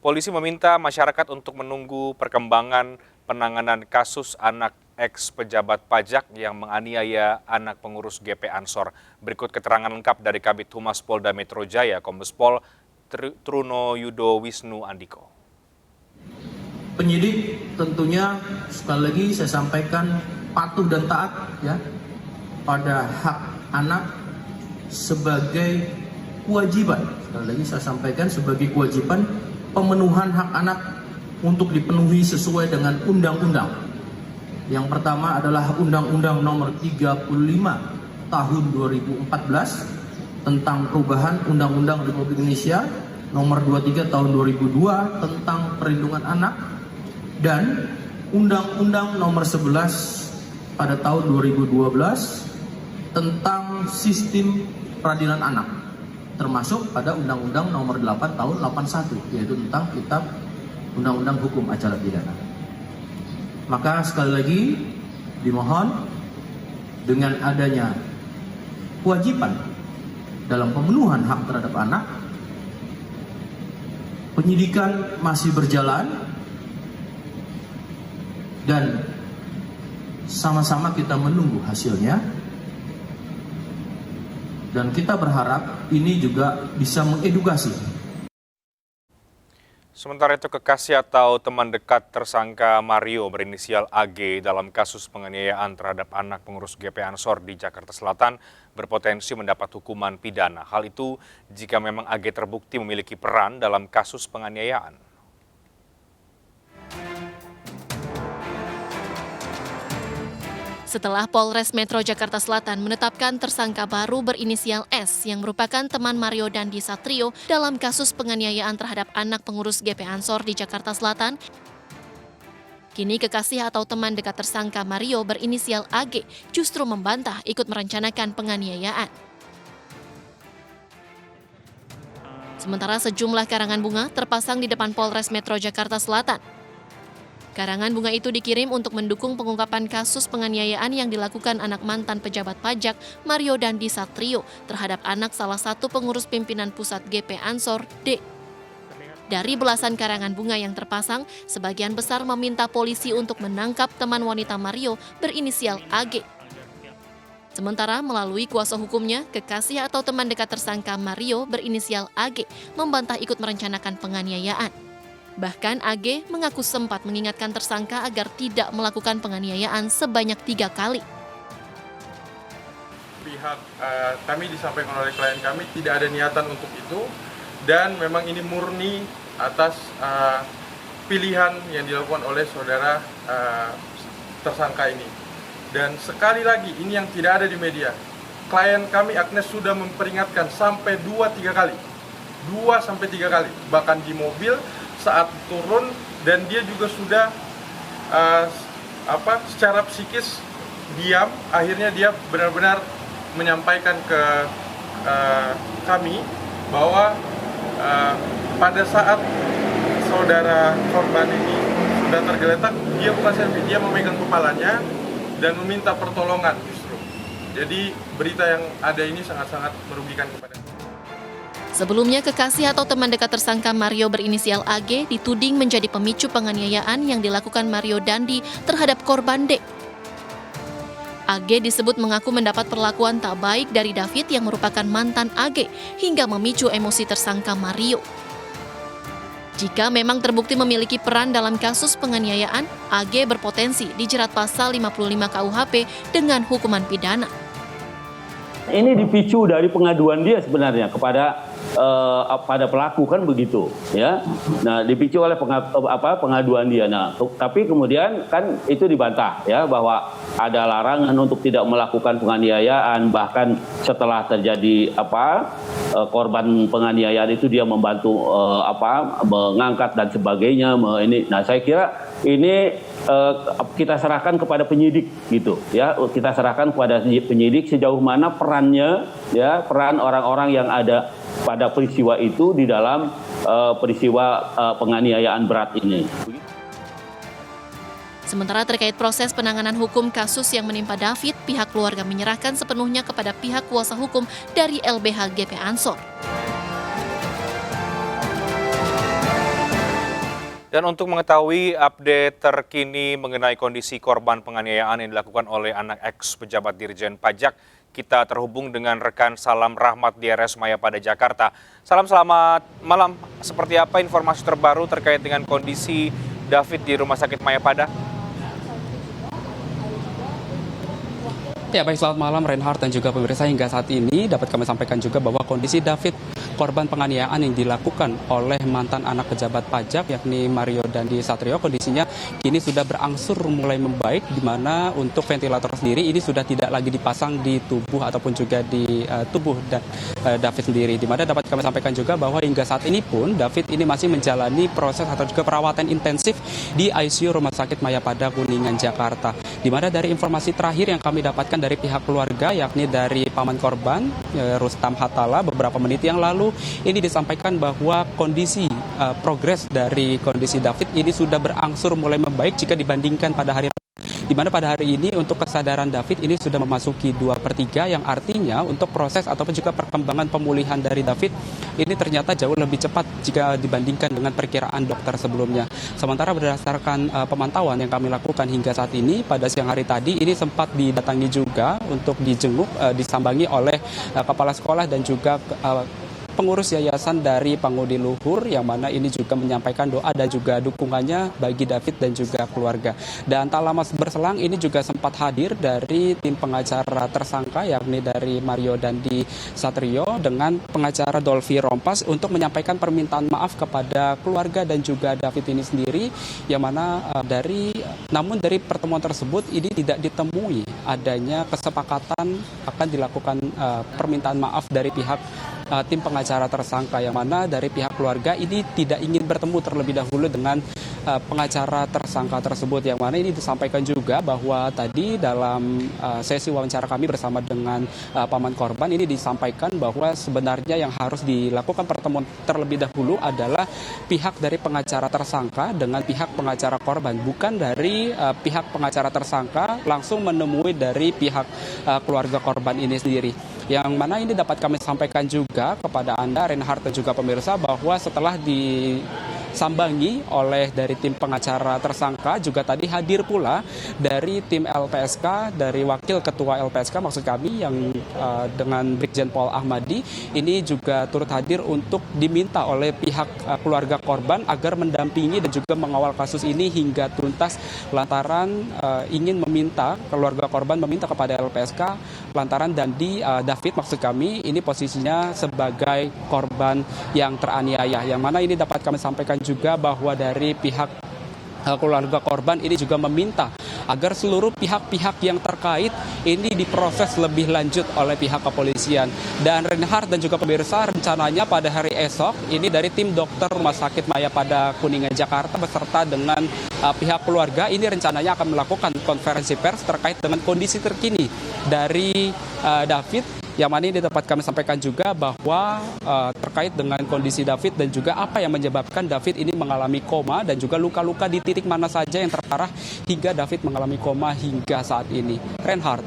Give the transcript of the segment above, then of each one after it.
Polisi meminta masyarakat untuk menunggu perkembangan penanganan kasus anak ex-pejabat pajak yang menganiaya anak pengurus GP Ansor. Berikut keterangan lengkap dari Kabid Humas Polda Metro Jaya, Kombes Pol Truno Yudo Wisnu Andiko. Penyidik tentunya sekali lagi saya sampaikan patuh dan taat ya pada hak anak sebagai kewajiban. Sekali lagi saya sampaikan sebagai kewajiban pemenuhan hak anak untuk dipenuhi sesuai dengan undang-undang. Yang pertama adalah Undang-Undang Nomor 35 Tahun 2014 tentang perubahan Undang-Undang Republik Indonesia Nomor 23 Tahun 2002 tentang perlindungan anak dan Undang-Undang Nomor 11 pada tahun 2012 tentang sistem peradilan anak, termasuk pada Undang-Undang Nomor 8 Tahun 81 yaitu tentang Kitab Undang-Undang Hukum Acara Pidana. Maka sekali lagi dimohon dengan adanya kewajiban dalam pemenuhan hak terhadap anak, penyidikan masih berjalan dan sama-sama kita menunggu hasilnya. Dan kita berharap ini juga bisa mengedukasi. Sementara itu, kekasih atau teman dekat tersangka Mario berinisial AG dalam kasus penganiayaan terhadap anak pengurus GP Ansor di Jakarta Selatan berpotensi mendapat hukuman pidana. Hal itu jika memang AG terbukti memiliki peran dalam kasus penganiayaan. Setelah Polres Metro Jakarta Selatan menetapkan tersangka baru berinisial S yang merupakan teman Mario Dandi Satrio dalam kasus penganiayaan terhadap anak pengurus GP Ansor di Jakarta Selatan, kini kekasih atau teman dekat tersangka Mario berinisial AG justru membantah ikut merencanakan penganiayaan. Sementara sejumlah karangan bunga terpasang di depan Polres Metro Jakarta Selatan. Karangan bunga itu dikirim untuk mendukung pengungkapan kasus penganiayaan yang dilakukan anak mantan pejabat pajak Mario Dandi Satrio terhadap anak salah satu pengurus pimpinan pusat GP Ansor, D. Dari belasan karangan bunga yang terpasang, sebagian besar meminta polisi untuk menangkap teman wanita Mario berinisial AG. Sementara melalui kuasa hukumnya, kekasih atau teman dekat tersangka Mario berinisial AG membantah ikut merencanakan penganiayaan. Bahkan AG mengaku sempat mengingatkan tersangka agar tidak melakukan penganiayaan sebanyak 3 kali. Pihak kami disampaikan oleh klien kami tidak ada niatan untuk itu dan memang ini murni atas pilihan yang dilakukan oleh saudara tersangka ini. Dan sekali lagi ini yang tidak ada di media. Klien kami Agnes sudah memperingatkan sampai 2-3 kali. 2-3 kali bahkan di mobil saat turun, dan dia juga sudah secara psikis diam. Akhirnya dia benar-benar menyampaikan ke kami bahwa pada saat saudara korban ini sudah tergeletak, dia bukan selfie, dia memegang kepalanya dan meminta pertolongan justru. Jadi berita yang ada ini sangat-sangat merugikan kepada. Sebelumnya, kekasih atau teman dekat tersangka Mario berinisial AG dituding menjadi pemicu penganiayaan yang dilakukan Mario Dandi terhadap korban D. AG disebut mengaku mendapat perlakuan tak baik dari David yang merupakan mantan AG hingga memicu emosi tersangka Mario. Jika memang terbukti memiliki peran dalam kasus penganiayaan, AG berpotensi dijerat pasal 55 KUHP dengan hukuman pidana. Ini dipicu dari pengaduan dia sebenarnya kepada pada pelaku, kan begitu ya. Nah, dipicu oleh pengaduan dia. Nah, tapi kemudian kan itu dibantah ya, bahwa ada larangan untuk tidak melakukan penganiayaan, bahkan setelah terjadi korban penganiayaan itu dia membantu mengangkat dan sebagainya. Nah, saya kira ini kita serahkan kepada penyidik gitu ya. Kita serahkan kepada penyidik sejauh mana perannya ya, peran orang-orang yang ada pada peristiwa itu di dalam peristiwa penganiayaan berat ini. Sementara terkait proses penanganan hukum kasus yang menimpa David, pihak keluarga menyerahkan sepenuhnya kepada pihak kuasa hukum dari LBH GP Ansor. Dan untuk mengetahui update terkini mengenai kondisi korban penganiayaan yang dilakukan oleh anak ex pejabat Dirjen Pajak, kita terhubung dengan rekan Salam Rahmat di RS Mayapada, Jakarta. Salam, selamat malam. Seperti apa informasi terbaru terkait dengan kondisi David di Rumah Sakit Mayapada? Ya, baik, selamat malam Reinhardt dan juga pemirsa. Hingga saat ini dapat kami sampaikan juga bahwa kondisi David, korban penganiayaan yang dilakukan oleh mantan anak pejabat pajak yakni Mario Dandi Satrio, kondisinya kini sudah berangsur mulai membaik, di mana untuk ventilator sendiri ini sudah tidak lagi dipasang di tubuh ataupun juga di tubuh David sendiri, di mana dapat kami sampaikan juga bahwa hingga saat ini pun David ini masih menjalani proses atau juga perawatan intensif di ICU Rumah Sakit Mayapada Kuningan, Jakarta, di mana dari informasi terakhir yang kami dapatkan dari pihak keluarga yakni dari paman korban Rustam Hatala beberapa menit yang lalu, ini disampaikan bahwa kondisi progres dari kondisi David ini sudah berangsur mulai membaik jika dibandingkan pada hari, di mana pada hari ini untuk kesadaran David ini sudah memasuki 2/3, yang artinya untuk proses ataupun juga perkembangan pemulihan dari David ini ternyata jauh lebih cepat jika dibandingkan dengan perkiraan dokter sebelumnya. Sementara berdasarkan pemantauan yang kami lakukan hingga saat ini, pada siang hari tadi ini sempat didatangi juga untuk dijenguk, disambangi oleh kepala sekolah dan juga pengurus yayasan dari Pangudi Luhur, yang mana ini juga menyampaikan doa dan juga dukungannya bagi David dan juga keluarga. Dan tak lama berselang ini juga sempat hadir dari tim pengacara tersangka yakni dari Mario Dandi Satrio dengan pengacara Dolvi Rompas untuk menyampaikan permintaan maaf kepada keluarga dan juga David ini sendiri, yang mana namun dari pertemuan tersebut ini tidak ditemui adanya kesepakatan akan dilakukan permintaan maaf dari pihak tim pengacara tersangka, yang mana dari pihak keluarga ini tidak ingin bertemu terlebih dahulu dengan pengacara tersangka tersebut, yang mana ini disampaikan juga bahwa tadi dalam sesi wawancara kami bersama dengan paman korban ini disampaikan bahwa sebenarnya yang harus dilakukan pertemuan terlebih dahulu adalah pihak dari pengacara tersangka dengan pihak pengacara korban, bukan dari pihak pengacara tersangka langsung menemui dari pihak keluarga korban ini sendiri. Yang mana ini dapat kami sampaikan juga kepada Anda, Reinhardt dan juga pemirsa, bahwa setelah disambangi oleh dari tim pengacara tersangka, juga tadi hadir pula dari tim LPSK, dari wakil ketua LPSK maksud kami, yang dengan Brigjen Pol Ahmadi, ini juga turut hadir untuk diminta oleh pihak keluarga korban agar mendampingi dan juga mengawal kasus ini hingga tuntas, lantaran ingin meminta, keluarga korban meminta kepada LPSK lantaran David maksud kami ini posisinya sebagai korban yang teraniaya, yang mana ini dapat kami sampaikan juga bahwa dari pihak keluarga korban ini juga meminta agar seluruh pihak-pihak yang terkait ini diproses lebih lanjut oleh pihak kepolisian. Dan Reinhardt dan juga pemirsa, rencananya pada hari esok ini dari tim dokter Rumah Sakit Mayapada Kuningan, Jakarta beserta dengan pihak keluarga ini rencananya akan melakukan konferensi pers terkait dengan kondisi terkini dari David, yang mana ini dapat kami sampaikan juga bahwa terkait dengan kondisi David dan juga apa yang menyebabkan David ini mengalami koma dan juga luka-luka di titik mana saja yang terparah hingga David mengalami koma hingga saat ini. Reinhardt.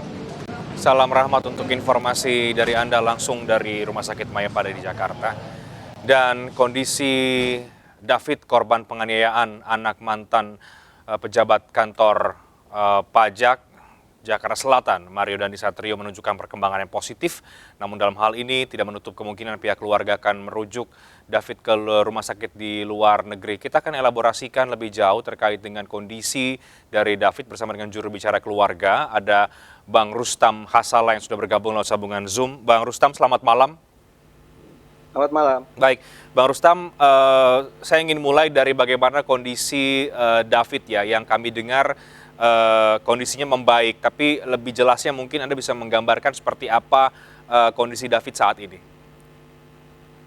Salam Rahmat untuk informasi dari Anda langsung dari Rumah Sakit Mayapada di Jakarta. Dan kondisi David, korban penganiayaan anak mantan pejabat kantor pajak Jakarta Selatan, Mario Dandi Satrio, menunjukkan perkembangan yang positif. Namun dalam hal ini tidak menutup kemungkinan pihak keluarga akan merujuk David ke rumah sakit di luar negeri. Kita akan elaborasikan lebih jauh terkait dengan kondisi dari David bersama dengan juru bicara keluarga. Ada Bang Rustam Hasala yang sudah bergabung lewat sambungan Zoom. Bang Rustam, selamat malam. Selamat malam. Baik, Bang Rustam, saya ingin mulai dari bagaimana kondisi David ya, yang kami dengar kondisinya membaik, tapi lebih jelasnya mungkin Anda bisa menggambarkan seperti apa kondisi David saat ini.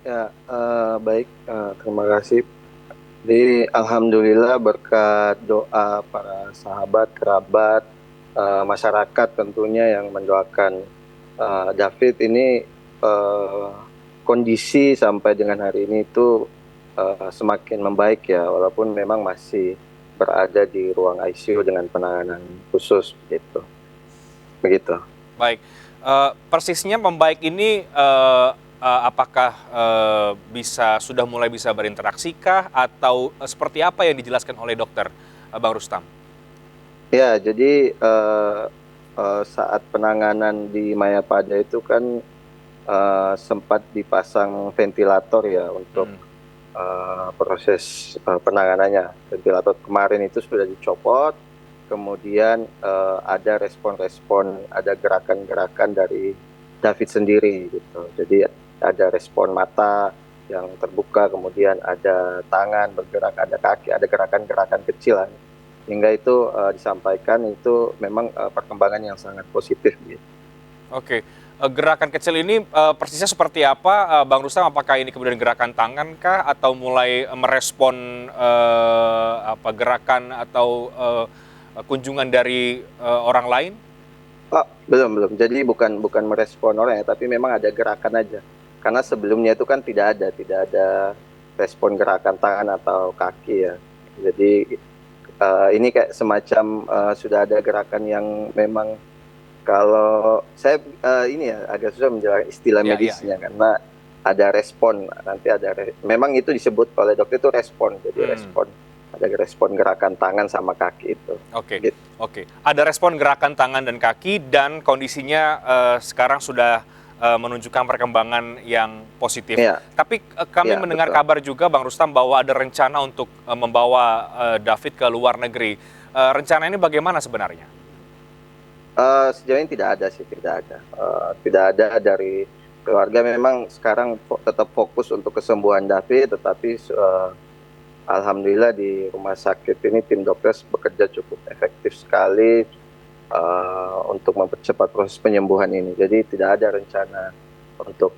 Ya, baik, terima kasih. Jadi alhamdulillah berkat doa para sahabat, kerabat, masyarakat tentunya yang mendoakan David ini, kondisi sampai dengan hari ini itu semakin membaik ya, walaupun memang masih berada di ruang ICU dengan penanganan khusus begitu. Baik, persisnya membaik ini apakah sudah mulai bisa berinteraksi kah atau seperti apa yang dijelaskan oleh dokter, Bang Rustam? Ya, jadi saat penanganan di Mayapada itu kan sempat dipasang ventilator ya untuk proses penanganannya. Ventilator kemarin itu sudah dicopot, kemudian ada respon-respon, ada gerakan-gerakan dari David sendiri gitu. Jadi ada respon mata yang terbuka, kemudian ada tangan bergerak, ada kaki, ada gerakan-gerakan kecil. Hingga itu disampaikan itu memang perkembangan yang sangat positif gitu. Oke, gerakan kecil ini persisnya seperti apa, Bang Rustam? Apakah ini kemudian gerakan tangan kah atau mulai merespon gerakan atau kunjungan dari orang lain? Oh, belum. Jadi bukan merespon orang ya, tapi memang ada gerakan aja. Karena sebelumnya itu kan tidak ada respon gerakan tangan atau kaki ya. Jadi ini kayak semacam sudah ada gerakan yang memang kalau saya ini ya agak susah menjelaskan istilah medisnya karena ada respon, nanti memang itu disebut oleh dokter itu respon. Jadi respon, ada respon gerakan tangan sama kaki itu. Oke. Gitu. Oke. Ada respon gerakan tangan dan kaki dan kondisinya sekarang sudah menunjukkan perkembangan yang positif. Ya. Tapi kami mendengar kabar juga, Bang Rustam, bahwa ada rencana untuk membawa David ke luar negeri. Rencana ini bagaimana sebenarnya? Sejauh ini tidak ada. Tidak ada dari keluarga. Memang sekarang tetap fokus untuk kesembuhan David, tetapi alhamdulillah di rumah sakit ini tim dokter bekerja cukup efektif sekali untuk mempercepat proses penyembuhan ini. Jadi tidak ada rencana untuk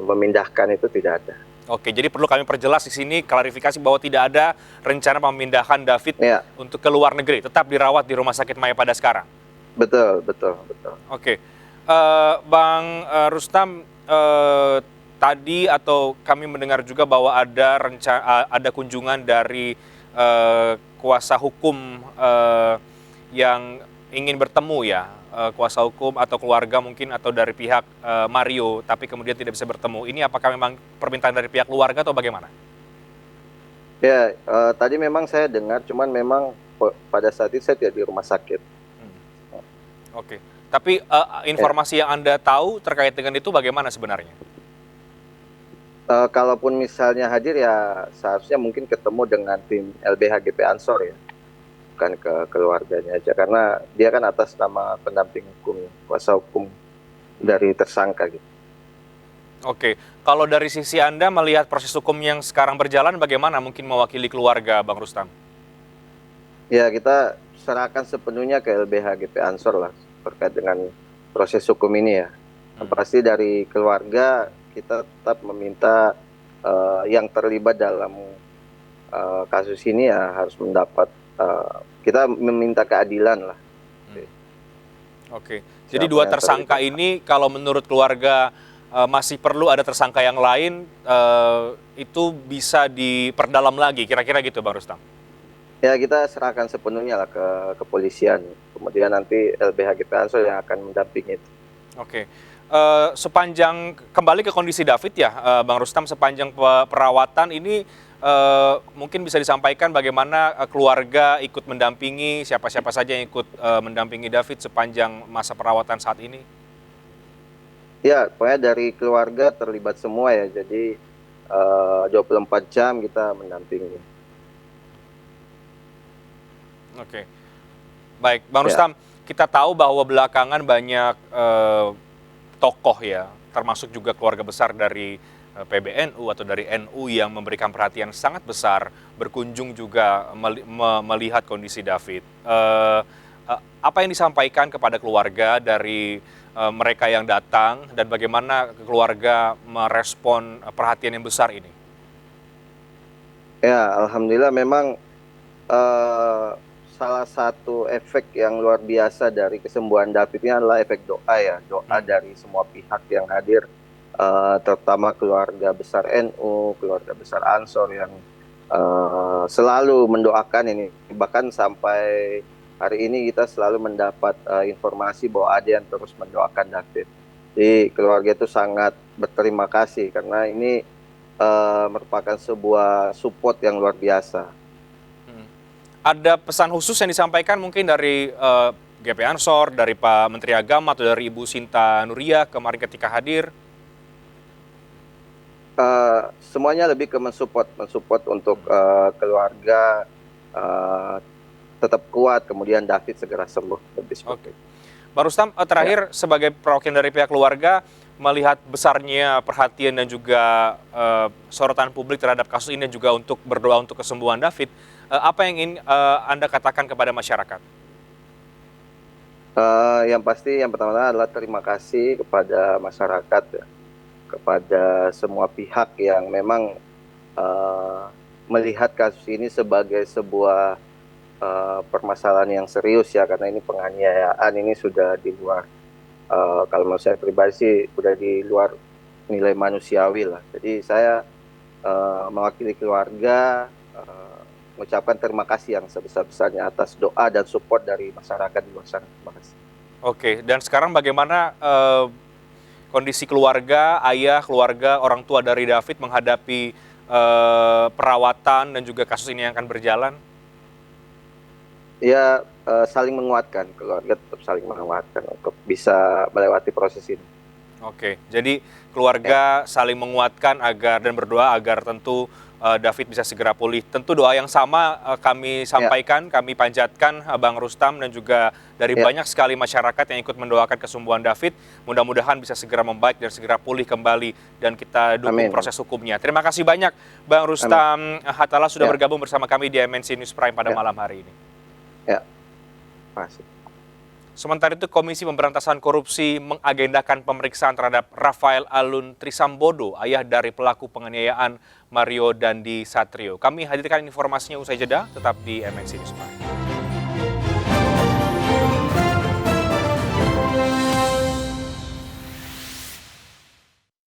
memindahkan, itu tidak ada. Oke, jadi perlu kami perjelas di sini klarifikasi bahwa tidak ada rencana memindahkan David untuk ke luar negeri, tetap dirawat di Rumah Sakit Mayapada sekarang. Betul. Oke, Bang Rustam, tadi atau kami mendengar juga bahwa ada kunjungan dari kuasa hukum yang ingin bertemu ya, kuasa hukum atau keluarga mungkin atau dari pihak Mario, tapi kemudian tidak bisa bertemu. Ini apakah memang permintaan dari pihak keluarga atau bagaimana? Ya, tadi memang saya dengar, cuman memang pada saat itu saya tidak di rumah sakit. Oke, tapi informasi yang Anda tahu terkait dengan itu bagaimana sebenarnya? Kalaupun misalnya hadir ya seharusnya mungkin ketemu dengan tim LBH GP Ansor ya, bukan ke keluarganya aja, karena dia kan atas nama pendamping hukum, kuasa hukum dari tersangka gitu. Oke, kalau dari sisi Anda melihat proses hukum yang sekarang berjalan bagaimana mungkin mewakili keluarga, Bang Rustam? Ya, kita serahkan sepenuhnya ke LBH GP Ansor lah terkait dengan proses hukum ini ya. Pasti dari keluarga kita tetap meminta yang terlibat dalam kasus ini ya harus mendapat, kita meminta keadilan lah. Oke, jadi dua tersangka ini kalau menurut keluarga masih perlu ada tersangka yang lain, itu bisa diperdalam lagi, kira-kira gitu, Bang Rustam? Ya, kita serahkan sepenuhnya lah ke kepolisian, kemudian nanti LBH GP Ansor yang akan mendampingi itu. Oke. Sepanjang kembali ke kondisi David ya, Bang Rustam, sepanjang perawatan ini mungkin bisa disampaikan bagaimana keluarga ikut mendampingi, siapa-siapa saja yang ikut mendampingi David sepanjang masa perawatan saat ini? Ya, pokoknya dari keluarga terlibat semua ya, jadi 24 jam kita mendampingi. Oke, baik, Bang Rustam, kita tahu bahwa belakangan banyak tokoh ya, termasuk juga keluarga besar dari PBNU atau dari NU yang memberikan perhatian sangat besar, berkunjung juga melihat kondisi David. Apa yang disampaikan kepada keluarga dari mereka yang datang dan bagaimana keluarga merespon perhatian yang besar ini? Ya, alhamdulillah memang salah satu efek yang luar biasa dari kesembuhan David ini adalah efek doa ya, doa dari semua pihak yang hadir, terutama keluarga besar NU, keluarga besar Ansor yang selalu mendoakan ini. Bahkan sampai hari ini kita selalu mendapat informasi bahwa ada yang terus mendoakan David. Jadi keluarga itu sangat berterima kasih karena ini merupakan sebuah support yang luar biasa. Ada pesan khusus yang disampaikan mungkin dari GP Ansor, dari Pak Menteri Agama atau dari Ibu Sinta Nuria kemarin ketika hadir? Semuanya lebih ke mensupport untuk keluarga tetap kuat, kemudian David segera sembuh. Lebih seperti itu. Bang Rustam, terakhir sebagai perwakilan dari pihak keluarga, melihat besarnya perhatian dan juga sorotan publik terhadap kasus ini dan juga untuk berdoa untuk kesembuhan David, apa yang ingin Anda katakan kepada masyarakat? Yang pasti yang pertama adalah terima kasih kepada masyarakat, ya, kepada semua pihak yang memang melihat kasus ini sebagai sebuah permasalahan yang serius, ya, karena ini penganiayaan, ini sudah di luar kalau menurut saya pribadi sih sudah di luar nilai manusiawi lah. Jadi saya mewakili keluarga mengucapkan terima kasih yang sebesar-besarnya atas doa dan support dari masyarakat di luar sana. Terima kasih. Oke, dan sekarang bagaimana kondisi keluarga, ayah, keluarga, orang tua dari David menghadapi perawatan dan juga kasus ini yang akan berjalan? Ya, saling menguatkan, keluarga tetap saling menguatkan untuk bisa melewati proses ini. Oke, jadi keluarga saling menguatkan agar dan berdoa agar tentu David bisa segera pulih. Tentu doa yang sama kami sampaikan, kami panjatkan Bang Rustam dan juga dari banyak sekali masyarakat yang ikut mendoakan kesembuhan David. Mudah-mudahan bisa segera membaik dan segera pulih kembali dan kita dukung proses hukumnya. Terima kasih banyak Bang Rustam Hatala sudah bergabung bersama kami di MNC News Prime pada malam hari ini. Ya, makasih. Sementara itu, Komisi Pemberantasan Korupsi mengagendakan pemeriksaan terhadap Rafael Alun Trisambodo, ayah dari pelaku penganiayaan Mario Dandi Satrio. Kami hadirkan informasinya usai jeda, tetap di MNC News Prime.